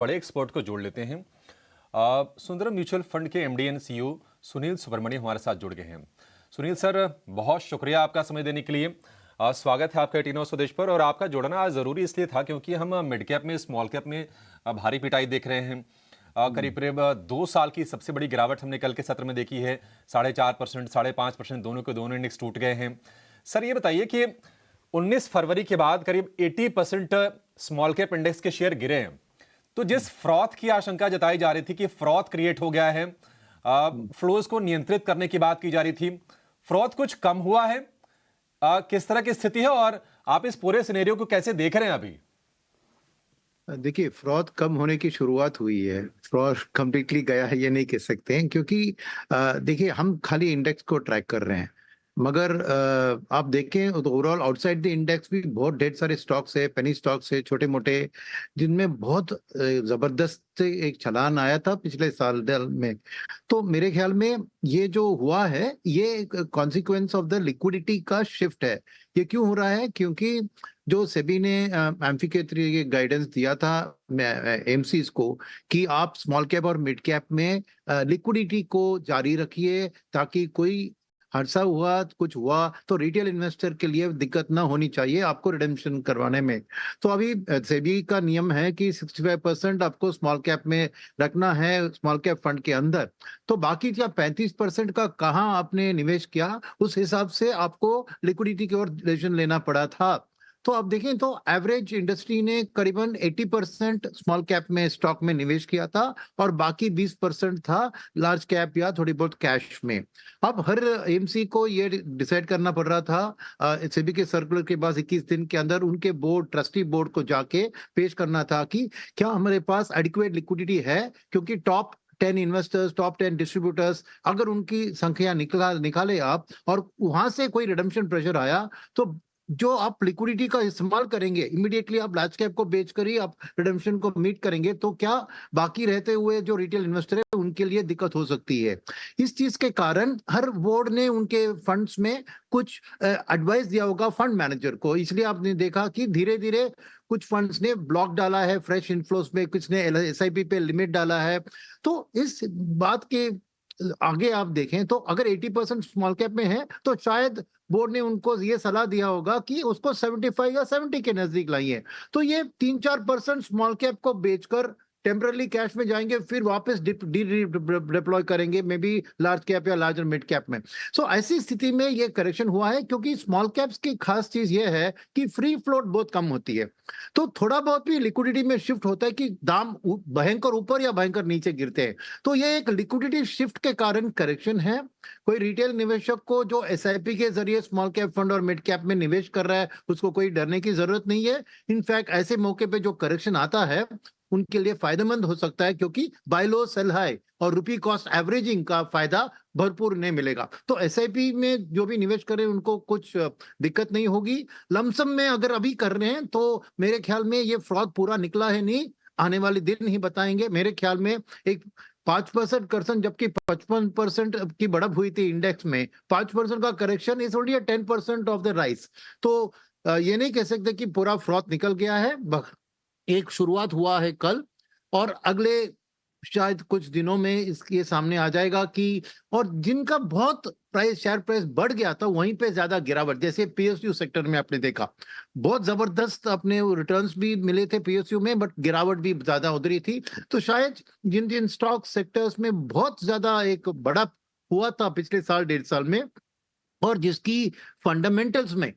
बड़े एक्सपर्ट को जोड़ लेते हैं। सुंदरम म्यूचुअल फंड के MD and CEO Sunil Subramaniam हमारे साथ जुड़ गए हैं। सुनील सर, बहुत शुक्रिया आपका समय देने के लिए। स्वागत है आपका टीनो स्वदेश पर। और आपका जुड़ना आज जरूरी इसलिए था क्योंकि हम मिड कैप में, स्मॉल कैप में भारी पिटाई देख रहे हैं। करीब करीब 2 साल की सबसे बड़ी गिरावट हमने कल के सत्र में देखी है। 4.5%, 5.5% दोनों के दोनों इंडेक्स टूट गए हैं। सर ये बताइए कि 19 फरवरी के बाद करीब 80% स्मॉल कैप इंडेक्स के शेयर गिरे हैं। तो जिस फ्रॉथ की आशंका जताई जा रही थी कि फ्रॉथ क्रिएट हो गया है, फ्लोज को नियंत्रित करने की बात की जा रही थी, फ्रॉथ कुछ कम हुआ है? किस तरह की स्थिति है और आप इस पूरे सिनेरियो को कैसे देख रहे हैं अभी? देखिए, फ्रॉड कम होने की शुरुआत हुई है। फ्रॉड कंप्लीटली गया है ये नहीं कह सकते हैं, क्योंकि देखिए, हम खाली इंडेक्स को ट्रैक कर रहे हैं, मगर आप देखें तो ओवरऑल आउटसाइड द इंडेक्स भी बहुत ढेर सारे स्टॉक्स है, पेनी स्टॉक्स है, छोटे मोटे, जिनमें बहुत जबरदस्त एक छलान आया था पिछले साल दल में। तो मेरे ख्याल में ये जो हुआ है, ये कॉन्सिक्वेंस ऑफ द लिक्विडिटी का शिफ्ट है। ये क्यों हो रहा है? क्योंकि जो सेबी ने एम्फिकेटरी गाइडेंस दिया था एमसीज को कि आप स्मॉल कैप और मिड कैप में लिक्विडिटी को जारी रखिए, ताकि कोई हादसा हुआ, कुछ हुआ तो रिटेल इन्वेस्टर के लिए दिक्कत ना होनी चाहिए आपको रिडेम्पशन करवाने में। तो अभी सेबी का नियम है कि 65% आपको स्मॉल कैप में रखना है, स्मॉल कैप फंड के अंदर। तो बाकी क्या 35% का कहाँ आपने निवेश किया, उस हिसाब से आपको लिक्विडिटी की ओर डिसीजन लेना पड़ा था। तो आप देखें तो एवरेज इंडस्ट्री ने करीबन 80% स्मॉल कैप में स्टॉक में निवेश किया था, और बाकी 20% था लार्ज कैप या थोड़ी बहुत कैश में। अब हर एमसी को ये डिसाइड करना पड़ रहा था, सेबी के सर्कुलर के बाद 21 दिन के अंदर उनके बोर्ड, ट्रस्टी बोर्ड को जाके पेश करना था कि क्या हमारे पास एडिक्वेट लिक्विडिटी है, क्योंकि टॉप 10 इन्वेस्टर्स, टॉप 10 डिस्ट्रीब्यूटर्स, अगर उनकी संख्या निकाले आप, और वहां से कोई रिडम्पशन प्रेशर आया, तो जो आप लिक्विडिटी का इस्तेमाल करेंगे, इमीडिएटली आप लार्ज कैप को बेचकर ही आप रिडेम्पशन को मीट करेंगे, तो क्या बाकी रहते हुए जो रिटेल इन्वेस्टर है उनके लिए दिक्कत हो सकती है। इस चीज के कारण हर बोर्ड ने उनके फंड्स में कुछ एडवाइस दिया होगा फंड मैनेजर को। इसलिए आपने देखा कि धीरे धीरे कुछ फंड्स ने ब्लॉक डाला है फ्रेश इनफ्लोस में, कुछ ने एसआईपी पे लिमिट डाला है। तो इस बात के आगे आप देखें तो अगर 80% स्मॉल कैप में है, तो शायद बोर्ड ने उनको ये सलाह दिया होगा कि उसको 75 या 70 के नजदीक लाइए। तो ये 3-4% स्मॉल कैप को बेचकर टेम्पररी कैश में जाएंगे, फिर वापस डिप्लॉय करेंगे मे बी लार्ज कैप या लार्जर मिड कैप में। सो ऐसी स्थिति में ये करेक्शन हुआ है, क्योंकि स्मॉल कैप्स की खास चीज ये है कि फ्री फ्लोट बहुत कम होती है। तो थोड़ा बहुत भी लिक्विडिटी में शिफ्ट होता है कि दाम भयंकर ऊपर या भयंकर नीचे गिरते हैं। तो ये एक लिक्विडिटी शिफ्ट के कारण करेक्शन है। कोई रिटेल निवेशक को जो एसआईपी के जरिए स्मॉल कैप फंड और मिड कैप में निवेश कर रहा है, उसको कोई डरने की जरूरत नहीं है। इनफैक्ट ऐसे मौके पे जो करेक्शन आता है उनके लिए फायदेमंद हो सकता है, क्योंकि बाय लो सेल हाई और रुपी कॉस्ट एवरेजिंग का फायदा भरपूर नहीं मिलेगा। तो एसआईपी में जो भी निवेश करें उनको कुछ दिक्कत नहीं होगी। लमसम में अगर अभी कर रहे हैं तो मेरे ख्याल में ये फ्रॉड पूरा निकला है नहीं, आने वाले दिन ही बताएंगे। मेरे ख्याल में एक 5% करेक्शन, जबकि 55% की बढ़त हुई थी इंडेक्स में, 5% का correction is only 10% of the rice. तो ये नहीं कह सकते कि पूरा फ्रॉड निकल गया है। एक शुरुआत हुआ है कल, और अगले शायद कुछ दिनों में इसके सामने आ जाएगा कि, और जिनका बहुत प्राइस, शेयर प्राइस बढ़ गया था, वहीं पे ज्यादा गिरावट, जैसे पीएसयू सेक्टर में आपने देखा बहुत जबरदस्त अपने रिटर्न्स भी मिले थे पीएसयू में, बट गिरावट भी ज्यादा उधरी थी। तो शायद जिन जिन स्टॉक सेक्टर्स में बहुत ज्यादा एक बड़ा हुआ था पिछले साल, 1.5 साल में, और जिसकी फंडामेंटल्स में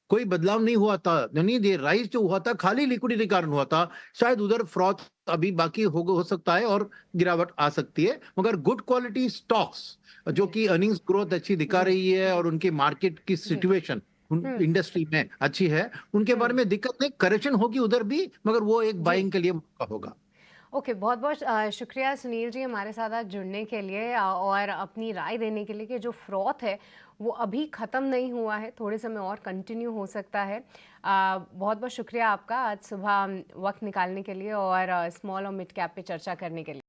कोई बदलाव नहीं हुआ था, यानी ये राइज जो हुआ था खाली लिक्विडिटी कारण हुआ था, शायद उधर फ्रॉड अभी बाकी हो सकता है और गिरावट आ सकती है। मगर गुड क्वालिटी स्टॉक्स जो जी, कि अर्निंग्स ग्रोथ अच्छी दिखा जी, रही है और उनकी मार्केट की जी। सिचुएशन हुँ, इंडस्ट्री में अच्छी है, उनके बारे हुँ। में दिक्कत नहीं, करेक्शन होगी उधर भी, मगर वो एक जी। बाइंग के लिए मौका होगा। ओके, बहुत-बहुत शुक्रिया सुनील जी हमारे साथ आज जुड़ने के लिए और अपनी राय देने के लिए कि जो फ्रॉथ है, वो अभी ख़त्म नहीं हुआ है, थोड़े समय और कंटिन्यू हो सकता है। बहुत-बहुत शुक्रिया आपका आज सुबह वक़्त निकालने के लिए और स्मॉल और मिड कैप पे चर्चा करने के लिए।